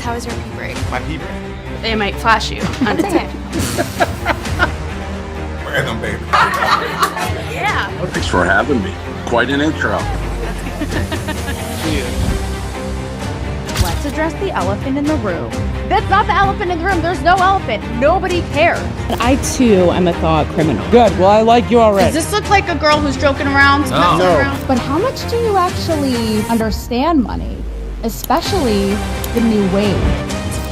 how was your pee break? My pee break? It might flash you undetected. Random, baby. Yeah. Thanks for having me. Quite an intro. Let's address the elephant in the room. That's not the elephant in the room. There's no elephant. Nobody cares. I, too, am a thought criminal. Good. Well, I like you already. Does this look like a girl who's joking around? No. But how much do you actually understand money? Especially the new wave.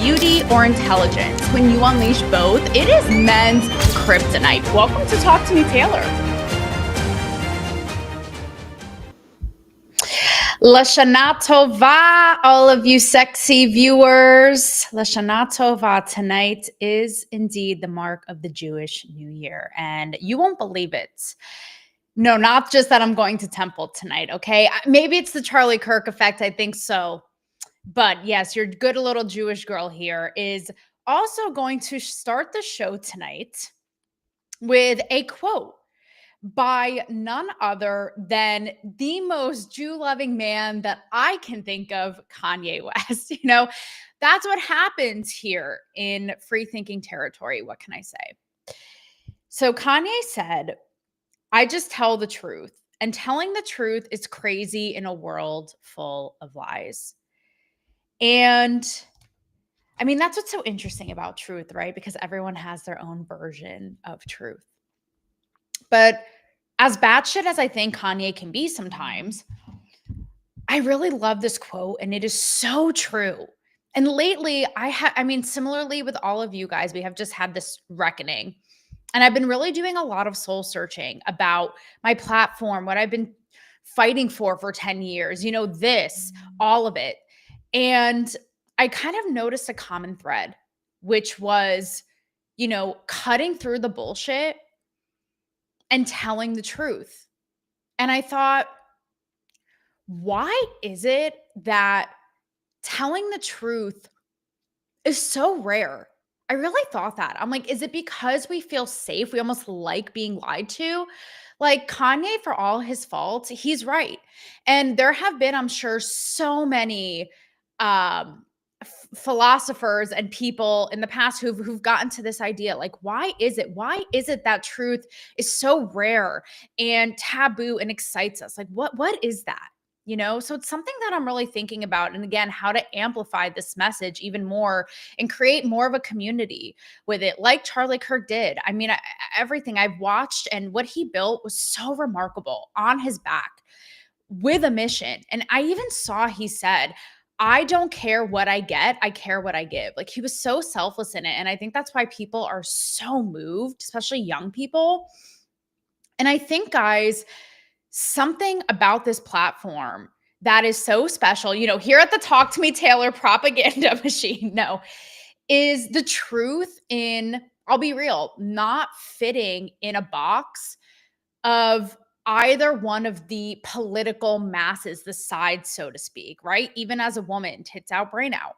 Beauty or intelligence? When you unleash both, it is men's kryptonite. Welcome to Talk to Me, Taylor. Lashana Tova, all of you sexy viewers. Lashana Tova, tonight is indeed the mark of the Jewish New Year, and you won't believe it. No, not just that I'm going to temple tonight, okay? Maybe it's the Charlie Kirk effect, I think so. But yes, your good little Jewish girl here is also going to start the show tonight with a quote by none other than the most Jew-loving man that I can think of, Kanye West. You know, that's what happens here in free thinking territory. What can I say? So Kanye said, I just tell the truth, and telling the truth is crazy in a world full of lies. And I mean, that's what's so interesting about truth, right? Because everyone has their own version of truth. But as batshit as I think Kanye can be sometimes, I really love this quote, and it is so true. And lately, similarly with all of you guys, we have just had this reckoning. And I've been really doing a lot of soul searching about my platform, what I've been fighting for 10 years, you know, this, all of it. And I kind of noticed a common thread, which was, you know, cutting through the bullshit and telling the truth. And I thought, why is it that telling the truth is so rare? I really thought that. I'm like, is it because we feel safe? We almost like being lied to? Like Kanye, for all his faults, he's right. And there have been, I'm sure, so many philosophers and people in the past who've gotten to this idea. Like, why is it that truth is so rare and taboo and excites us? Like, what is that? You know, so it's something that I'm really thinking about. And again, how to amplify this message even more and create more of a community with it, like Charlie Kirk did. I mean, everything I've watched and what he built was so remarkable on his back with a mission. And I even saw, he said, I don't care what I get, I care what I give. Like, he was so selfless in it. And I think that's why people are so moved, especially young people. And I think, guys, something about this platform that is so special, you know, here at the Talk to Me Taylor propaganda machine, is the truth in, I'll be real, not fitting in a box of either one of the political masses, the sides, so to speak, right? Even as a woman, tits out, brain out.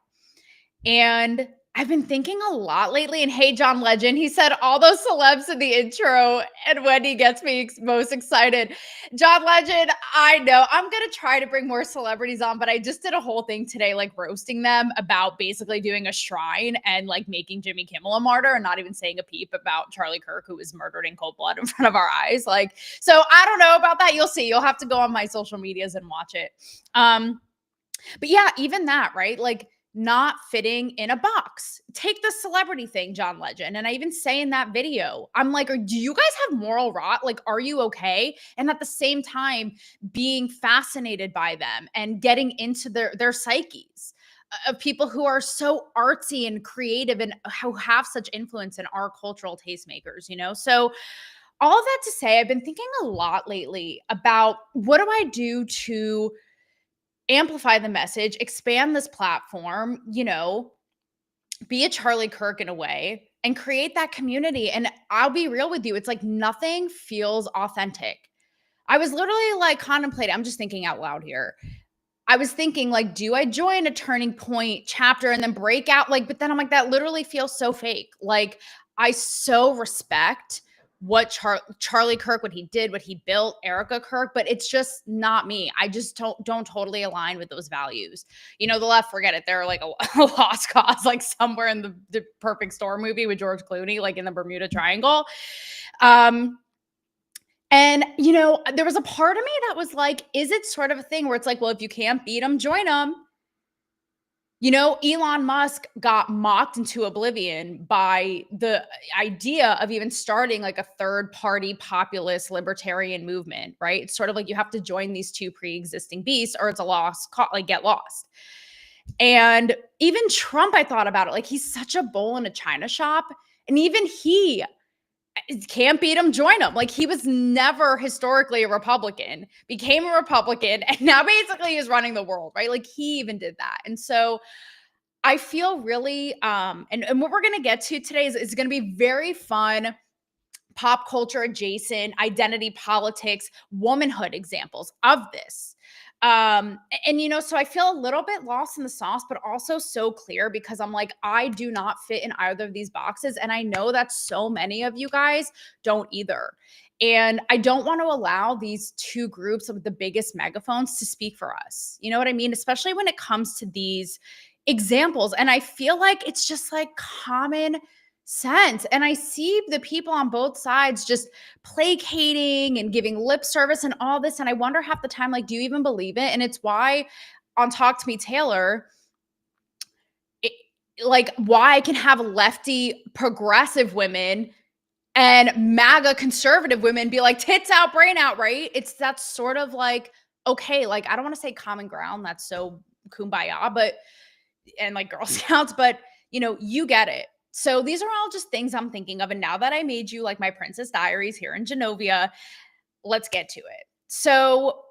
And I've been thinking a lot lately, and hey, John Legend, he said all those celebs in the intro, and Wendy gets me most excited. John Legend, I know, I'm going to try to bring more celebrities on, but I just did a whole thing today, like roasting them about basically doing a shrine and like making Jimmy Kimmel a martyr and not even saying a peep about Charlie Kirk, who was murdered in cold blood in front of our eyes. Like, so I don't know about that. You'll see. You'll have to go on my social medias and watch it. But yeah, even that, right? Like, not fitting in a box. Take the celebrity thing, John Legend. And I even say in that video, I'm like, do you guys have moral rot? Like, are you okay? And at the same time, being fascinated by them and getting into their psyches of people who are so artsy and creative and who have such influence in our cultural tastemakers, you know? So all of that to say, I've been thinking a lot lately about what do I do to amplify the message, expand this platform, you know, be a Charlie Kirk in a way and create that community. And I'll be real with you. It's like nothing feels authentic. I was literally like contemplating, I'm just thinking out loud here. I was thinking like, do I join a Turning Point chapter and then break out? Like, but then I'm like, that literally feels so fake. Like, I so respect what Charlie Kirk, what he did, what he built, Erica Kirk, but it's just not me. I just don't totally align with those values. You know, the left, forget it. They're like a lost cause, like somewhere in the Perfect Storm movie with George Clooney, like in the Bermuda Triangle. And, you know, there was a part of me that was like, is it sort of a thing where it's like, well, if you can't beat them, join them? You know, Elon Musk got mocked into oblivion by the idea of even starting like a third party populist libertarian movement, right? It's sort of like you have to join these two pre-existing beasts or it's a lost, like get lost. And even Trump, I thought about it, like he's such a bull in a china shop. And even he can't beat him, join him. Like he was never historically a Republican, became a Republican, and now basically is running the world, right? Like he even did that. And so I feel really, and what we're going to get to today is going to be very fun, pop culture adjacent, identity politics, womanhood examples of this. And you know, so I feel a little bit lost in the sauce, but also so clear because I'm like, I do not fit in either of these boxes. And I know that so many of you guys don't either. And I don't want to allow these two groups with the biggest megaphones to speak for us. You know what I mean? Especially when it comes to these examples. And I feel like it's just like common sense. And I see the people on both sides just placating and giving lip service and all this. And I wonder half the time, like, do you even believe it? And it's why on Talk to Me Taylor, like, why I can have lefty progressive women and MAGA conservative women be like, tits out, brain out, right? That's sort of like, okay, like, I don't want to say common ground. That's so kumbaya, but, and like Girl Scouts, but you know, you get it. So these are all just things I'm thinking of. And now that I made you like my Princess Diaries here in Genovia, let's get to it. So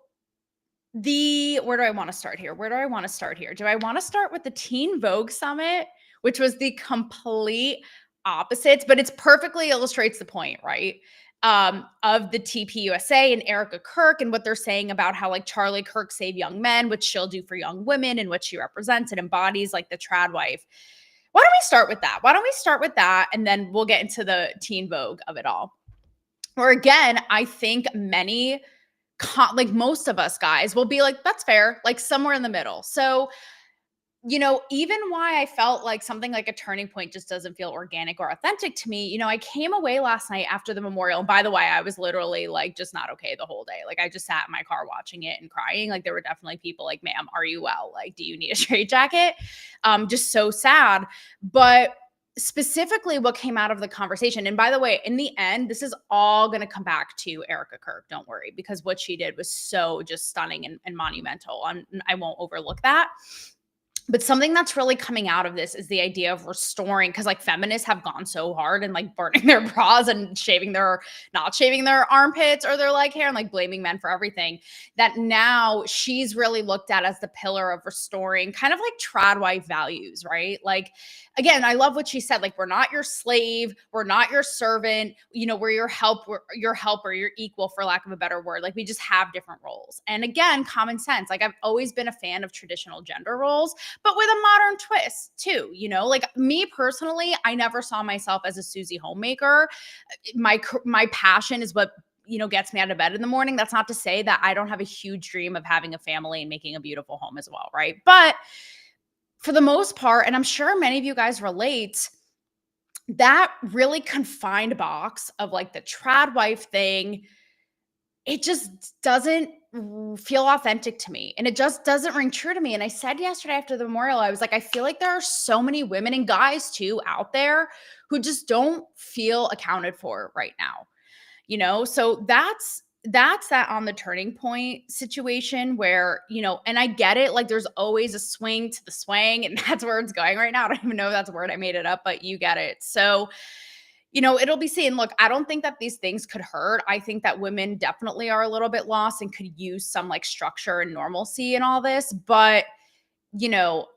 where do I want to start here? Do I want to start with the Teen Vogue Summit, which was the complete opposites, but it's perfectly illustrates the point, right? Of the TPUSA and Erica Kirk and what they're saying about how like Charlie Kirk saved young men, which she'll do for young women and what she represents and embodies like the trad wife. Why don't we start with that? And then we'll get into the Teen Vogue of it all. Or again, I think many, like most of us guys will be like, that's fair, like somewhere in the middle. So, you know, even why I felt like something like a turning point just doesn't feel organic or authentic to me. You know, I came away last night after the memorial. And by the way, I was literally like just not okay the whole day. Like I just sat in my car watching it and crying. Like there were definitely people like, ma'am, are you well? Like, do you need a straitjacket? Just so sad. But specifically what came out of the conversation. And by the way, in the end, this is all going to come back to Erica Kirk. Don't worry, because what she did was so just stunning and monumental. I won't overlook that. But something that's really coming out of this is the idea of restoring, because like feminists have gone so hard and like burning their bras and not shaving their armpits or their leg hair and like blaming men for everything, that now she's really looked at as the pillar of restoring kind of like trad wife values, right? Like, again, I love what she said, like, we're not your slave, we're not your servant, you know, we're your helper, your equal, for lack of a better word. Like we just have different roles. And again, common sense. Like I've always been a fan of traditional gender roles, but with a modern twist too, you know, like me personally, I never saw myself as a Susie homemaker. My passion is what, you know, gets me out of bed in the morning. That's not to say that I don't have a huge dream of having a family and making a beautiful home as well, right? But for the most part, and I'm sure many of you guys relate, that really confined box of like the trad wife thing, it just doesn't feel authentic to me. And it just doesn't ring true to me. And I said yesterday after the memorial, I was like, I feel like there are so many women and guys too out there who just don't feel accounted for right now. You know, so that's that on the turning point situation where, you know, and I get it, like there's always a swing to the swang, and that's where it's going right now. I don't even know if that's a word, I made it up, but you get it. So, you know, it'll be seen. Look, I don't think that these things could hurt. I think that women definitely are a little bit lost and could use some like structure and normalcy in all this, but you know,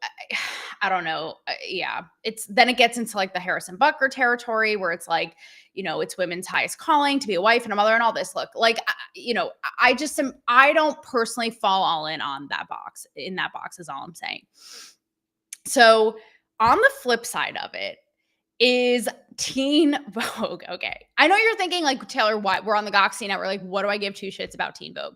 I don't know. Yeah. Then it gets into like the Harrison Butker territory where it's like, you know, it's women's highest calling to be a wife and a mother and all this. Look, like, you know, I don't personally fall all in on that box. In that box is all I'm saying. So on the flip side of it, is Teen Vogue. Okay. I know you're thinking like, Taylor, what? We're on the Goxie Network. Like, what do I give two shits about Teen Vogue?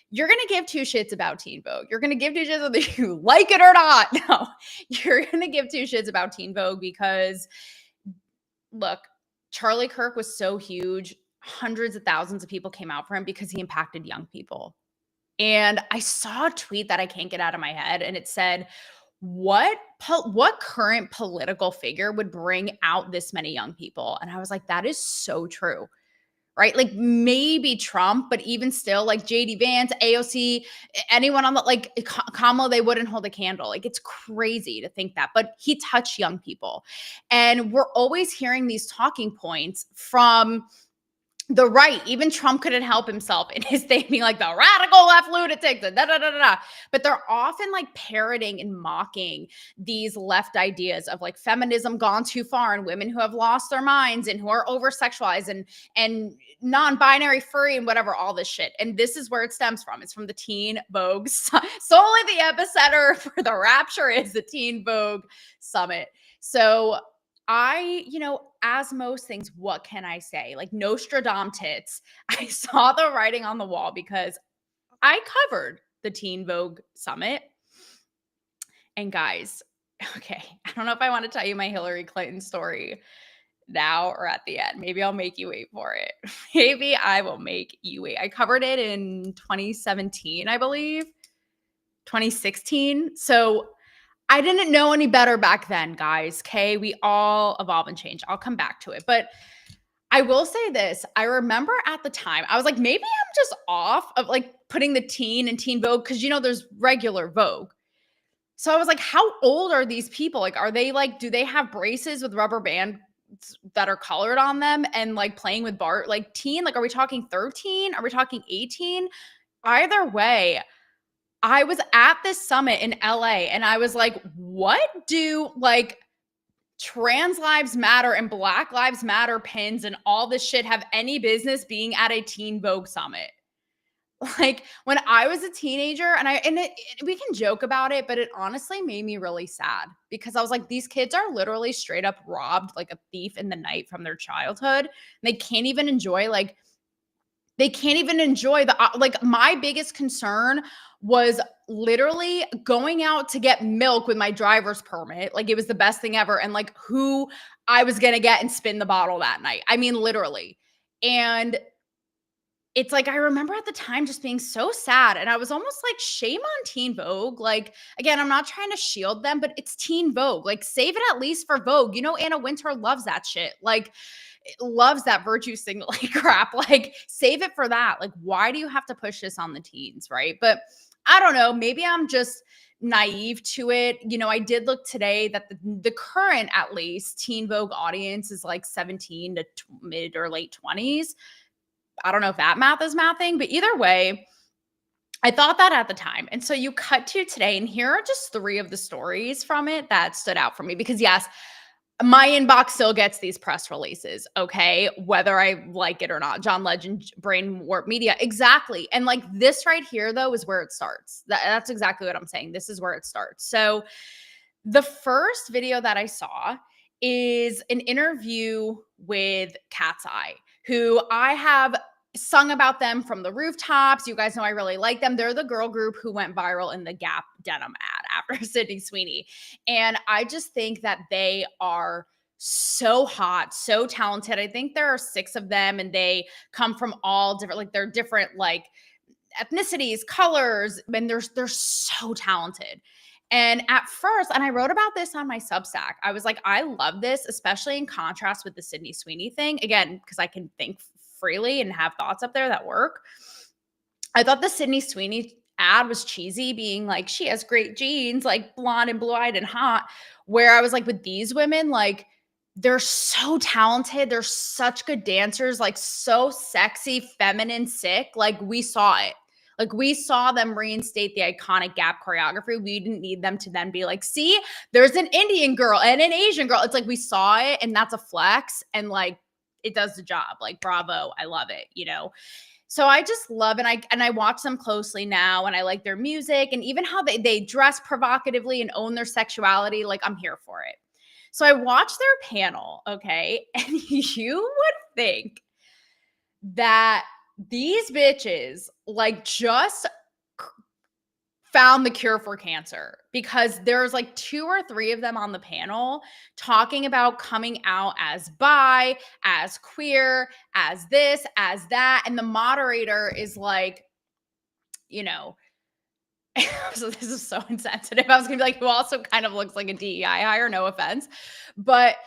You're going to give two shits about Teen Vogue. You're going to give two shits whether you like it or not. No, you're going to give two shits about Teen Vogue because, look, Charlie Kirk was so huge. Hundreds of thousands of people came out for him because he impacted young people. And I saw a tweet that I can't get out of my head, and it said, what current political figure would bring out this many young people? And I was like, that is so true, right? Like maybe Trump, but even still, like JD Vance, AOC, anyone on the, like Kamala, they wouldn't hold a candle. Like it's crazy to think that, but he touched young people. And we're always hearing these talking points from the right. Even Trump couldn't help himself in his thing being like the radical left lunatics, da, da, da, da, da. But they're often like parroting and mocking these left ideas of like feminism gone too far and women who have lost their minds and who are over sexualized and non-binary furry and whatever, all this shit. And this is where it stems from. It's from the Teen Vogue. Solely the epicenter for the rapture is the Teen Vogue Summit. So as most things, what can I say? Like Nostradamus, I saw the writing on the wall because I covered the Teen Vogue Summit. And guys, okay, I don't know if I want to tell you my Hillary Clinton story now or at the end. Maybe I'll make you wait for it. Maybe I will make you wait. I covered it in 2017, I believe, 2016. So I didn't know any better back then, guys. Okay, we all evolve and change. I'll come back to it. But I will say this. I remember at the time, I was like, maybe I'm just off of like putting the teen and Teen Vogue because, there's regular Vogue. So I was like, how old are these people? Like, are they like, do they have braces with rubber bands that are colored on them and like playing with Bart? Like teen, like, are we talking 13? Are we talking 18? Either way, I was at this summit in LA and I was like, what do like trans lives matter and Black lives matter pins and all this shit have any business being at a Teen Vogue summit? Like when I was a teenager we can joke about it, but it honestly made me really sad because I was like, these kids are literally straight up robbed like a thief in the night from their childhood. And they can't even enjoy like my biggest concern was literally going out to get milk with my driver's permit. Like it was the best thing ever. And like who I was going to get and spin the bottle that night. I mean, literally. And it's like, I remember at the time just being so sad. And I was almost like, shame on Teen Vogue. Like, again, I'm not trying to shield them, but it's Teen Vogue. Like save it at least for Vogue. Anna Wintour loves that shit. Like, loves that virtue signaling crap. Like save it for that. Like why do you have to push this on the teens, right? But I don't know, maybe I'm just naive to it. I did look today that the current at least Teen Vogue audience is like 17 to mid or late 20s. I don't know if that math is mathing, but either way, I thought that at the time. And so you cut to today, and here are just 3 of the stories from it that stood out for me because yes, my inbox still gets these press releases, okay? Whether I like it or not. John Legend, Brain Warp Media. Exactly. And like this right here, though, is where it starts. That's exactly what I'm saying. This is where it starts. So the first video that I saw is an interview with Cat's Eye, who I have sung about them from the rooftops. You guys know I really like them. They're the girl group who went viral in the Gap denim ad after Sydney Sweeney. And I just think that they are so hot, so talented. I think there are 6 of them and they come from all different, like they're different like ethnicities, colors, and they're so talented. And at first, and I wrote about this on my Substack, I was like, I love this, especially in contrast with the Sydney Sweeney thing. Again, because I can think freely and have thoughts up there that work. I thought the Sydney Sweeney ad was cheesy, being like, she has great genes, like blonde and blue-eyed and hot. Where I was like, with these women, like, they're so talented. They're such good dancers, like so sexy, feminine, sick. Like we saw it. Like we saw them reinstate the iconic Gap choreography. We didn't need them to then be like, see, there's an Indian girl and an Asian girl. It's like we saw it and that's a flex. And like, it does the job. Like, bravo. I love it, So I just love it. I watch them closely now and I like their music and even how they dress provocatively and own their sexuality. Like I'm here for it. So I watched their panel, okay? And you would think that these bitches like just found the cure for cancer, because there's like 2 or 3 of them on the panel talking about coming out as bi, as queer, as this, as that. And the moderator is like, you know, so this is so insensitive. I was gonna be like, who also kind of looks like a DEI hire, no offense. But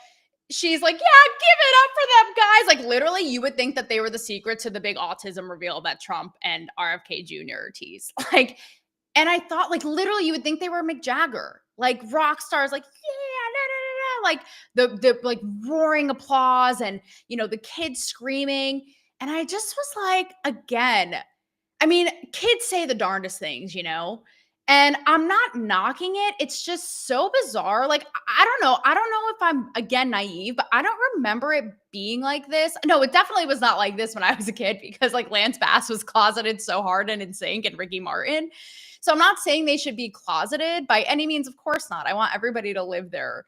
she's like, yeah, give it up for them guys. Like literally, you would think that they were the secret to the big autism reveal that Trump and RFK Jr. teased. Like, and I thought, like, literally, you would think they were Mick Jagger, like rock stars, like, yeah, like the like roaring applause and the kids screaming. And I just was like, again, I mean, kids say the darndest things, and I'm not knocking it. It's just so bizarre. Like, I don't know. I don't know if I'm, again, naive, but I don't remember it being like this. No, it definitely was not like this when I was a kid, because like Lance Bass was closeted so hard and in sync, and Ricky Martin. So I'm not saying they should be closeted by any means. Of course not. I want everybody to live their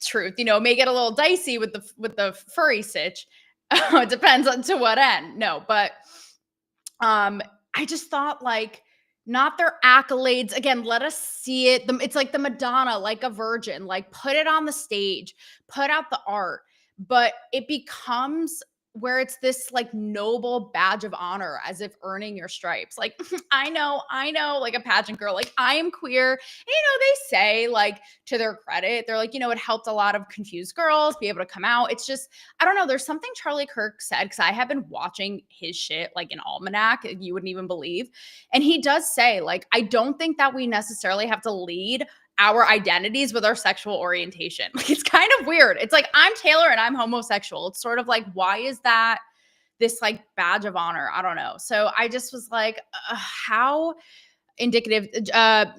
truth. It may get a little dicey with the furry sitch. It depends on to what end. No, but I just thought, like, not their accolades. Again, let us see it. It's like the Madonna, like a virgin, like put it on the stage, put out the art, but it becomes where it's this like noble badge of honor, as if earning your stripes. Like, I know, like a pageant girl, like I am queer. And, they say, like, to their credit, they're like, it helped a lot of confused girls be able to come out. It's just, I don't know. There's something Charlie Kirk said, because I have been watching his shit like an almanac, you wouldn't even believe. And he does say, like, I don't think that we necessarily have to lead our identities with our sexual orientation. Like, it's kind of weird. It's like, I'm Taylor and I'm homosexual. It's sort of like, why is that this like badge of honor? I don't know. So I just was like, how indicative.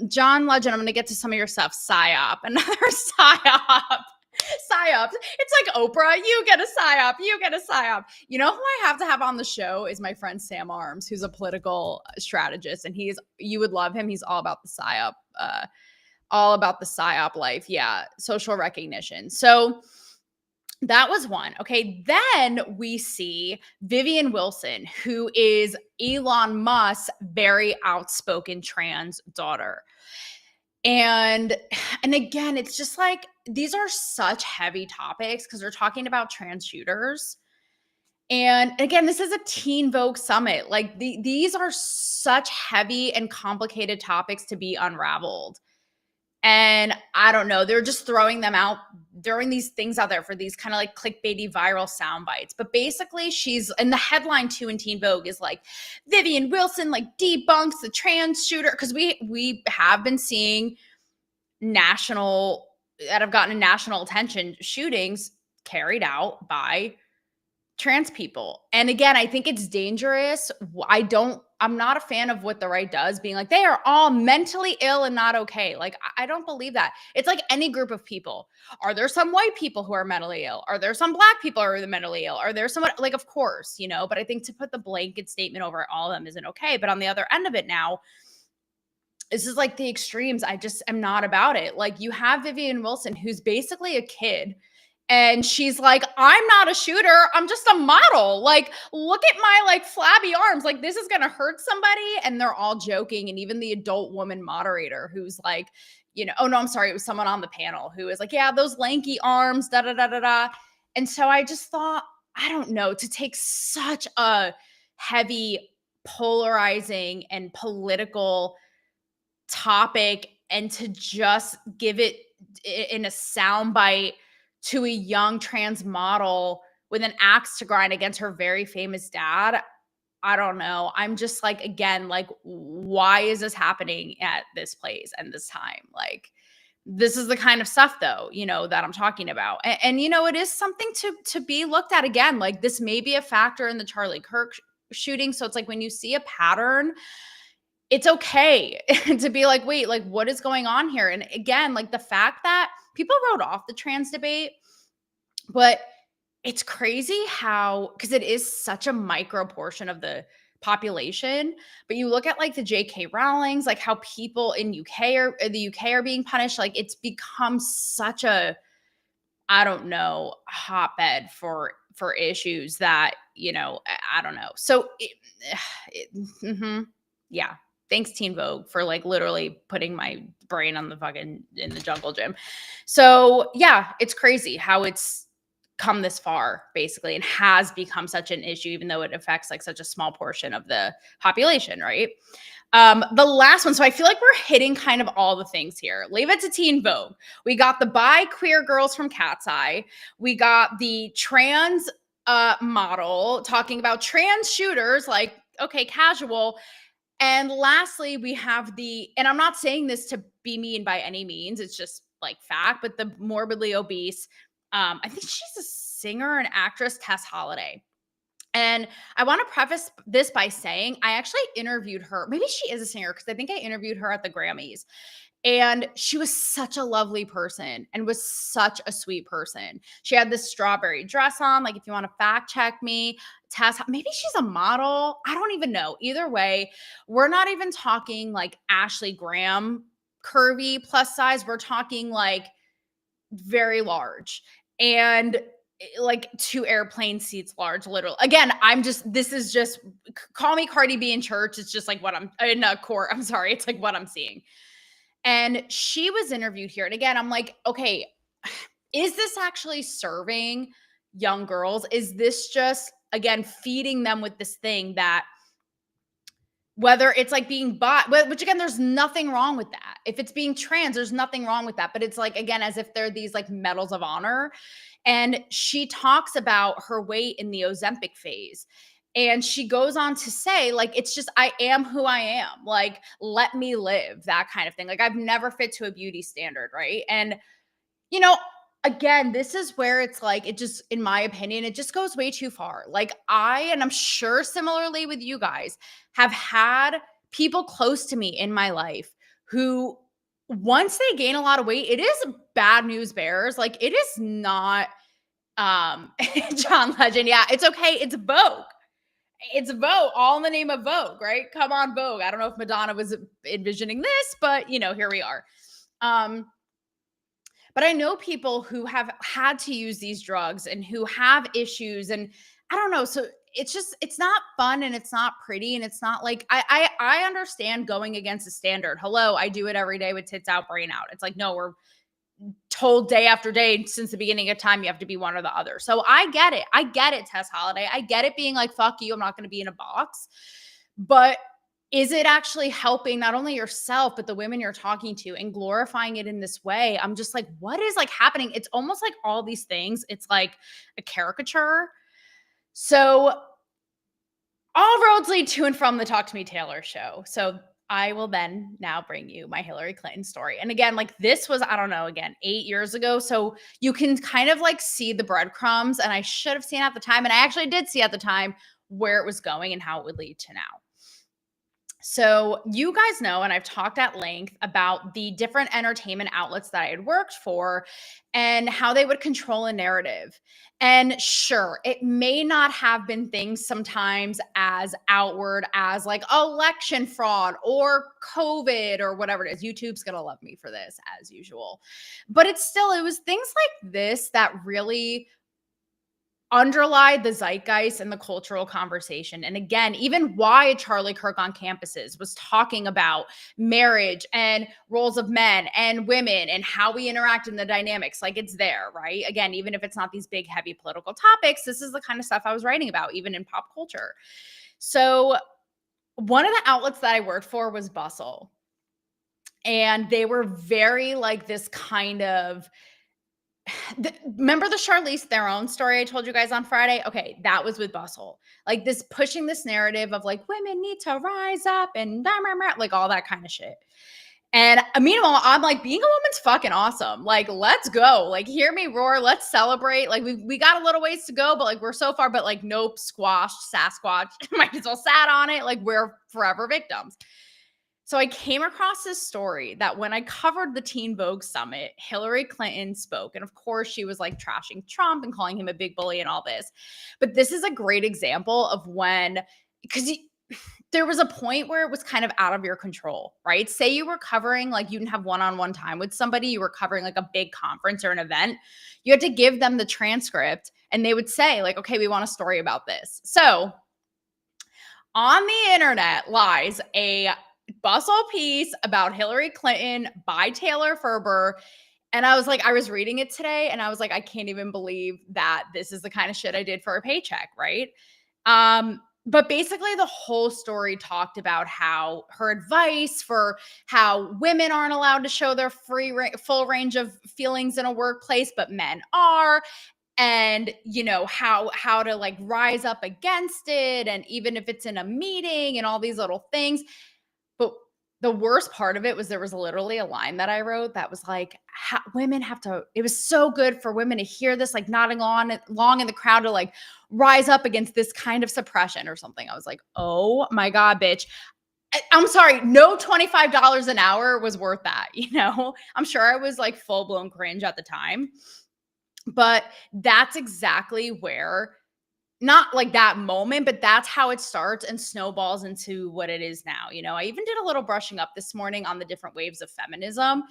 John Legend, I'm going to get to some of your stuff. PSYOP, another PSYOP. PSYOPs. It's like Oprah. You get a PSYOP. You get a PSYOP. You know who I have to have on the show is my friend Sam Arms, who's a political strategist, and you would love him. He's all about the PSYOP, all about the PSYOP life. Yeah, social recognition. So that was one. Okay, then we see Vivian Wilson, who is Elon Musk's very outspoken trans daughter. And again, it's just like, these are such heavy topics because they're talking about trans shooters. And again, this is a Teen Vogue summit. Like, these are such heavy and complicated topics to be unraveled. And I don't know, they're just throwing these things out there for these kind of like clickbaity viral sound bites. But basically, she's, and the headline too in Teen Vogue is like, Vivian Wilson like debunks the trans shooter. Because we have been seeing that have gotten national attention shootings carried out by trans people. And again, I think it's dangerous. I'm not a fan of what the right does, being like, they are all mentally ill and not okay. Like, I don't believe that. It's like any group of people. Are there some white people who are mentally ill? Are there some black people who are mentally ill? Are there some, like, of course, but I think to put the blanket statement over all of them isn't okay. But on the other end of it now, this is like the extremes. I just am not about it. Like, you have Vivian Wilson, who's basically a kid, and she's like, I'm not a shooter. I'm just a model. Like, look at my like flabby arms. Like, this is going to hurt somebody. And they're all joking. And even the adult woman moderator, who's like, oh no, I'm sorry. It was someone on the panel who was like, yeah, those lanky arms, da, da, da, da, da. And so I just thought, I don't know, to take such a heavy, polarizing and political topic and to just give it in a soundbite to a young trans model with an axe to grind against her very famous dad. I don't know. I'm just like, again, like, why is this happening at this place and this time? Like, this is the kind of stuff though, that I'm talking about. And it is something to be looked at again. Like, this may be a factor in the Charlie Kirk shooting. So it's like, when you see a pattern, it's okay to be like, wait, like, what is going on here? And again, like, the fact that people wrote off the trans debate, but it's crazy how, because it is such a micro portion of the population, but you look at like the JK Rowlings, like how people in the UK are being punished. Like, it's become such a I don't know, hotbed for issues that, I don't know. So yeah. Thanks Teen Vogue for like literally putting my brain on the fucking in the jungle gym. So yeah, it's crazy how it's come this far basically and has become such an issue, even though it affects like such a small portion of the population, right? The last one, so I feel like we're hitting kind of all the things here. Leave it to Teen Vogue. We got the bi queer girls from Cat's Eye. We got the trans model talking about trans shooters, like, okay, casual. And lastly, we have and I'm not saying this to be mean by any means, it's just like fact, but the morbidly obese, I think she's a singer and actress, Tess Holiday. And I want to preface this by saying I actually interviewed her. Maybe she is a singer because I think I interviewed her at the Grammys. And she was such a lovely person and was such a sweet person. She had this strawberry dress on. Like, if you want to fact check me, Tess, maybe she's a model. I don't even know. Either way, we're not even talking like Ashley Graham curvy plus size. We're talking like very large. And like 2 airplane seats large, literally. Again, this is just, call me Cardi B in church. It's just like what I'm in a court. I'm sorry. It's like what I'm seeing. And she was interviewed here. And again, I'm like, okay, is this actually serving young girls? Is this just, again, feeding them with this thing that, whether it's like being bought, which again, there's nothing wrong with that. If it's being trans, there's nothing wrong with that. But it's like, again, as if they're these like medals of honor. And she talks about her weight in the Ozempic phase. And she goes on to say, like, it's just, I am who I am. Like, let me live, that kind of thing. Like, I've never fit to a beauty standard, right? And, again, this is where it's like, it just, in my opinion, it just goes way too far. Like, and I'm sure similarly with you guys, have had people close to me in my life who, once they gain a lot of weight, it is bad news bears. Like, it is not, John Legend. Yeah, it's okay. It's Vogue. It's Vogue, all in the name of Vogue, right? Come on, Vogue. I don't know if Madonna was envisioning this, but here we are. But I know people who have had to use these drugs and who have issues, and I don't know. So it's not fun and it's not pretty, and it's not like I understand going against a standard. Hello, I do it every day with tits out, brain out. It's like, no, we're told day after day since the beginning of time you have to be one or the other. So I get it, Tess Holiday. I get it being like, fuck you, I'm not going to be in a box. But is it actually helping not only yourself but the women you're talking to, and glorifying it in this way? I'm just like, what is like happening? It's almost like all these things, it's like a caricature. So all roads lead to and from the Talk to Me Taylor show. So I will then now bring you my Hillary Clinton story. And again, like, this was, I don't know, again, 8 years ago. So you can kind of like see the breadcrumbs, and I should have seen at the time. And I actually did see at the time where it was going and how it would lead to now. So you guys know, and I've talked at length about the different entertainment outlets that I had worked for and how they would control a narrative. And sure, it may not have been things sometimes as outward as like election fraud or COVID or whatever it is. YouTube's going to love me for this as usual. But it was things like this that really underlie the zeitgeist and the cultural conversation. And again, even why Charlie Kirk on campuses was talking about marriage and roles of men and women and how we interact in the dynamics. Like, it's there, right? Again, even if it's not these big, heavy political topics, this is the kind of stuff I was writing about, even in pop culture. So one of the outlets that I worked for was Bustle. And they were very like this kind of, remember the Charlize Theron story I told you guys on Friday? Okay, that was with Bustle. Like, this pushing this narrative of like women need to rise up and like all that kind of shit. And meanwhile, I'm like, being a woman's fucking awesome. Like, let's go. Like, hear me roar. Let's celebrate. Like, we got a little ways to go, but like, we're so far. But like, nope, squashed, Sasquatch. Might as well sat on it. Like, we're forever victims. So I came across this story that when I covered the Teen Vogue Summit, Hillary Clinton spoke. And of course, she was like trashing Trump and calling him a big bully and all this. But this is a great example of when, because there was a point where it was kind of out of your control, right? Say you were covering, like you didn't have one-on-one time with somebody, you were covering like a big conference or an event. You had to give them the transcript and they would say like, okay, we want a story about this. So on the internet lies a bustle piece about Hillary Clinton by Taylor Ferber. And I was like, I was reading it today and I was like, I can't even believe that this is the kind of shit I did for a paycheck, right? But basically the whole story talked about how her advice for how women aren't allowed to show their full range of feelings in a workplace, but men are, and how to like rise up against it, and even if it's in a meeting and all these little things. But the worst part of it was there was literally a line that I wrote that was like, women have to, it was so good for women to hear this, like nodding on long in the crowd to like rise up against this kind of suppression or something. I was like, oh my God, bitch. I'm sorry, no $25 an hour was worth that. I'm sure I was like full blown cringe at the time, but that's exactly where, not like that moment, but that's how it starts and snowballs into what it is now. I even did a little brushing up this morning on the different waves of feminism.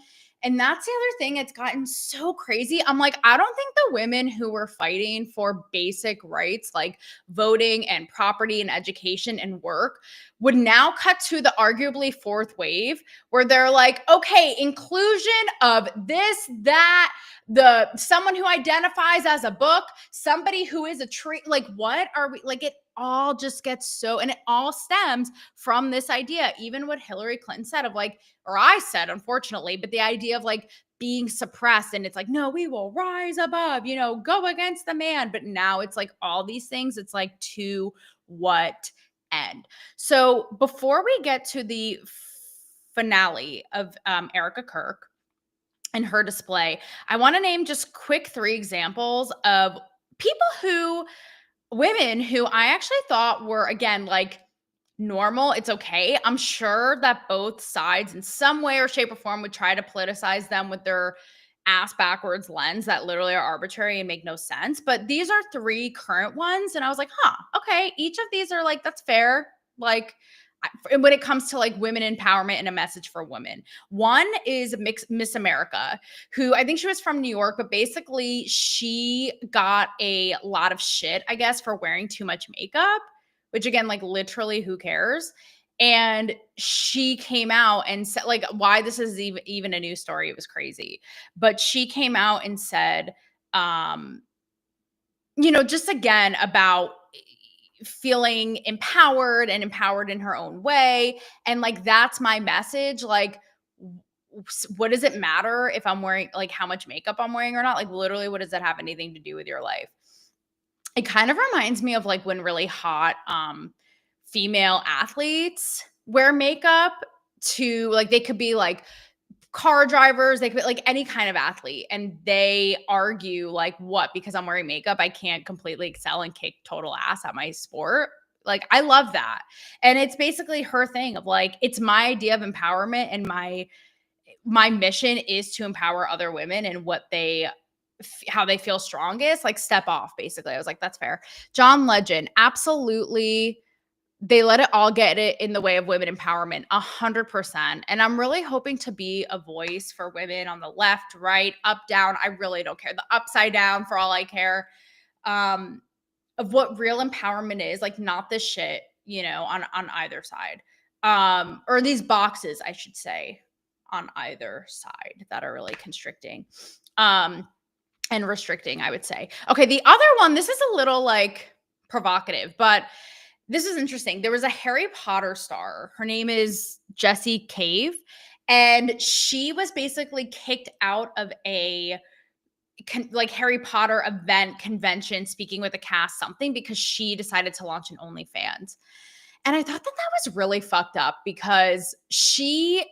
And that's the other thing. It's gotten so crazy. I'm like, I don't think the women who were fighting for basic rights like voting and property and education and work would now cut to the arguably fourth wave where they're like, okay, inclusion of this, that, someone who identifies as a book, somebody who is a tree. Like, what are we like? It all just gets so, and it all stems from this idea, even what Hillary Clinton said of like, or I said, unfortunately, but the idea of like being suppressed. And it's like, no, we will rise above, go against the man. But now it's like all these things, it's like, to what end? So before we get to the finale of Erica Kirk and her display, I want to name just quick 3 examples of women who I actually thought were, again, like normal. It's okay. I'm sure that both sides in some way or shape or form would try to politicize them with their ass backwards lens that literally are arbitrary and make no sense. But these are 3 current ones. And I was like, okay. Each of these are like, that's fair. Like, when it comes to like women empowerment and a message for women. One is Miss America, who I think she was from New York, but basically she got a lot of shit, I guess, for wearing too much makeup, which again, like literally who cares? And she came out and said like, why this is even a news story. It was crazy. But she came out and said, just again about feeling empowered and empowered in her own way. And like, that's my message. Like, what does it matter if I'm wearing, like how much makeup I'm wearing or not? Like literally, what does that have anything to do with your life? It kind of reminds me of like when really hot female athletes wear makeup to like, they could be like car drivers, they could be like any kind of athlete, and they argue like, what, because I'm wearing makeup, I can't completely excel and kick total ass at my sport. Like, I love that. And it's basically her thing of like, it's my idea of empowerment, and my mission is to empower other women and how they feel strongest, like step off, basically. I was like, that's fair. John Legend, absolutely. They let it all get it in the way of women empowerment, 100%. And I'm really hoping to be a voice for women on the left, right, up, down. I really don't care. The upside down, for all I care, of what real empowerment is. Like, not this shit, on either side. Or these boxes, I should say, on either side that are really constricting. And restricting, I would say. Okay, the other one, this is a little like provocative, but this is interesting. There was a Harry Potter star. Her name is Jessie Cave, and she was basically kicked out of a like Harry Potter event convention, speaking with a cast, something, because she decided to launch an OnlyFans. And I thought that was really fucked up, because she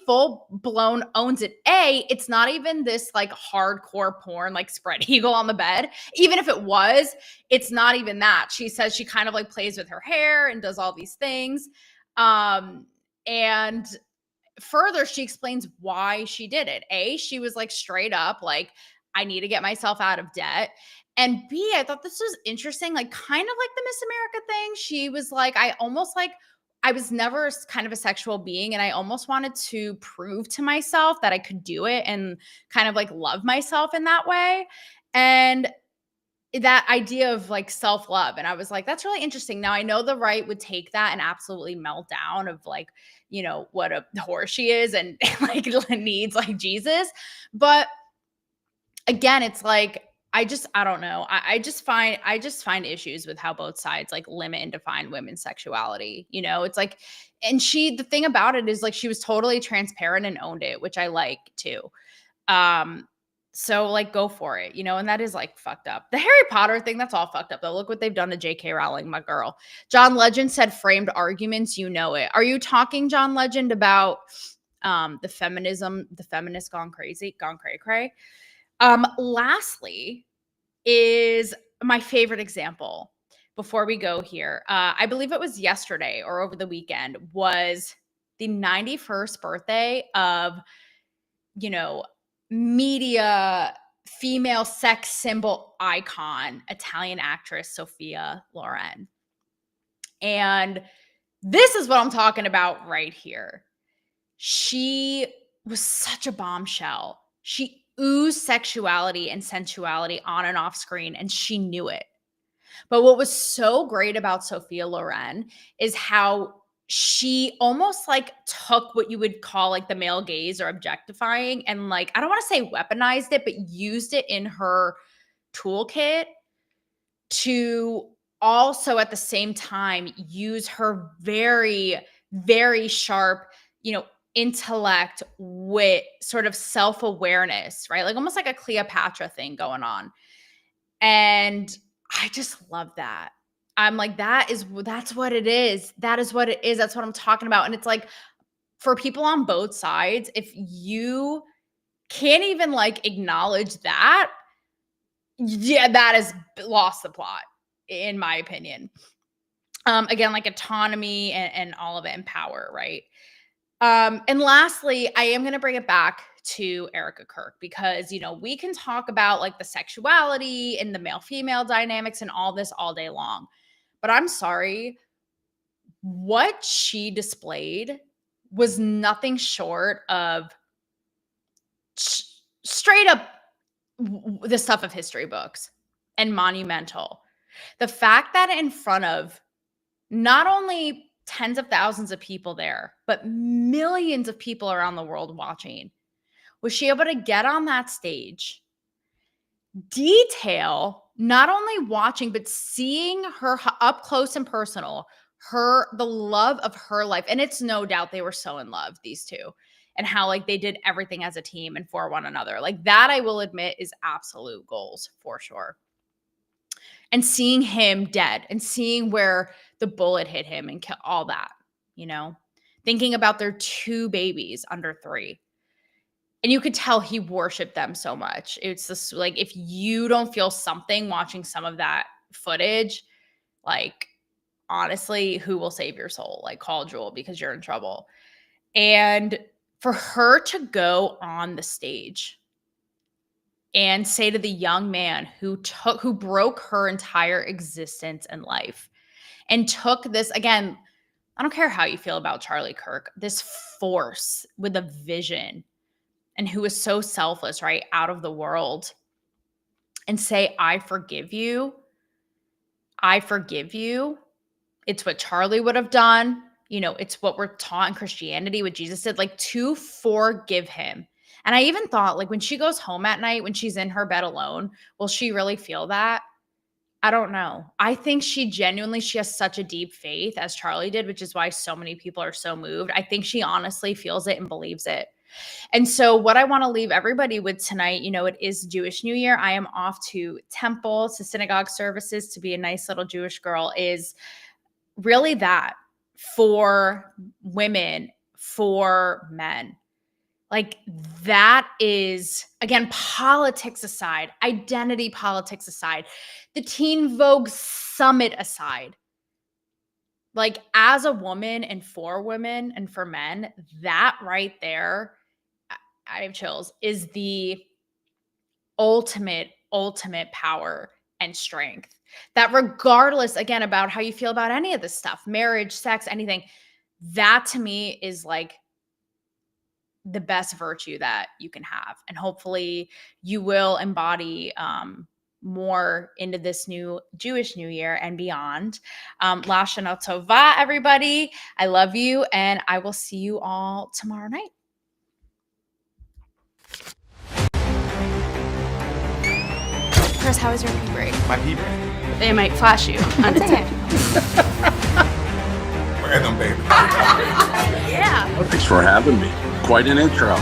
full blown owns it. It's not even this like hardcore porn, like spread eagle on the bed. Even if it was, it's not even that. She says she kind of like plays with her hair and does all these things. And further, she explains why she did it. She was like straight up like, I need to get myself out of debt. And B, I thought this was interesting, like kind of like the Miss America thing. She was like, I almost like I was never kind of a sexual being, and I almost wanted to prove to myself that I could do it and kind of like love myself in that way. And that idea of like self-love, and I was like, that's really interesting. Now I know the right would take that and absolutely melt down of like, what a whore she is and like needs like Jesus. But again, it's like I don't know. I just find issues with how both sides like limit and define women's sexuality. It's like, and the thing about it is like she was totally transparent and owned it, which I like too. Um, so like go for it, and that is like fucked up. The Harry Potter thing, that's all fucked up though. Look what they've done to JK Rowling, my girl. John Legend said framed arguments, it. Are you talking, John Legend, about the feminists gone crazy, gone cray cray? Lastly is my favorite example before we go here. I believe it was yesterday or over the weekend was the 91st birthday of, media female sex symbol icon, Italian actress Sophia Loren. And this is what I'm talking about right here. She was such a bombshell. She oozed sexuality and sensuality on and off screen, and she knew it. But what was so great about Sophia Loren is how she almost like took what you would call like the male gaze or objectifying and like, I don't want to say weaponized it, but used it in her toolkit to also at the same time use her very, very sharp, intellect, wit, sort of self-awareness, right? Like almost like a Cleopatra thing going on. And I just love that. I'm like, that's what it is. That is what it is. That's what I'm talking about. And it's like for people on both sides, if you can't even like acknowledge that, yeah, that has lost the plot, in my opinion. Again, like autonomy and all of it and power, right? And lastly, I am going to bring it back to Erica Kirk because, we can talk about like the sexuality and the male female dynamics and all this all day long. But I'm sorry, what she displayed was nothing short of straight up the stuff of history books and monumental. The fact that in front of not only tens of thousands of people there, but millions of people around the world watching, was she able to get on that stage, detail not only watching, but seeing her up close and personal, the love of her life. And it's no doubt they were so in love, these two, and how like they did everything as a team and for one another. Like that, I will admit, is absolute goals for sure. And seeing him dead and seeing where the bullet hit him and all that, thinking about their 2 babies under 3. And you could tell he worshiped them so much. It's just like, if you don't feel something watching some of that footage, like, honestly, who will save your soul? Like, call Jewel because you're in trouble. And for her to go on the stage and say to the young man who broke her entire existence and life and took this, again, I don't care how you feel about Charlie Kirk, this force with a vision and who is so selfless, right, out of the world, and say, I forgive you. I forgive you. It's what Charlie would have done. It's what we're taught in Christianity, what Jesus did, like to forgive him. And I even thought, like, when she goes home at night, when she's in her bed alone, will she really feel that? I don't know. I think she has such a deep faith as Charlie did, which is why so many people are so moved. I think she honestly feels it and believes it. And so what I want to leave everybody with tonight, it is Jewish New Year. I am off to temple, to synagogue services to be a nice little Jewish girl, is really that for women, for men. Like that is, again, politics aside, identity politics aside, the Teen Vogue Summit aside. Like as a woman and for women and for men, that right there, I have chills, is the ultimate power and strength. That regardless, again, about how you feel about any of this stuff, marriage, sex, anything, That to me is like the best virtue that you can have. And hopefully you will embody more into this new Jewish New Year and beyond. La Shana Tova, everybody. I love you, and I will see you all tomorrow night. Chris, how was your pee break? My pee break. They might flash you on TikTok. Random, baby. Yeah. Thanks for having me. Quite an intro.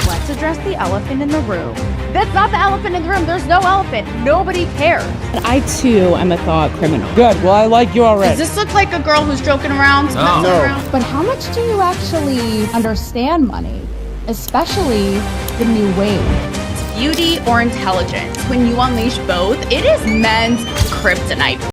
Let's address the elephant in the room. That's not the elephant in the room. There's no elephant. Nobody cares. I too am a thought criminal. Good. Well, I like you already. Does this look like a girl who's joking around? Messing around? But how much do you actually understand money? Especially the new wave. Beauty or intelligence? When you unleash both, it is men's kryptonite.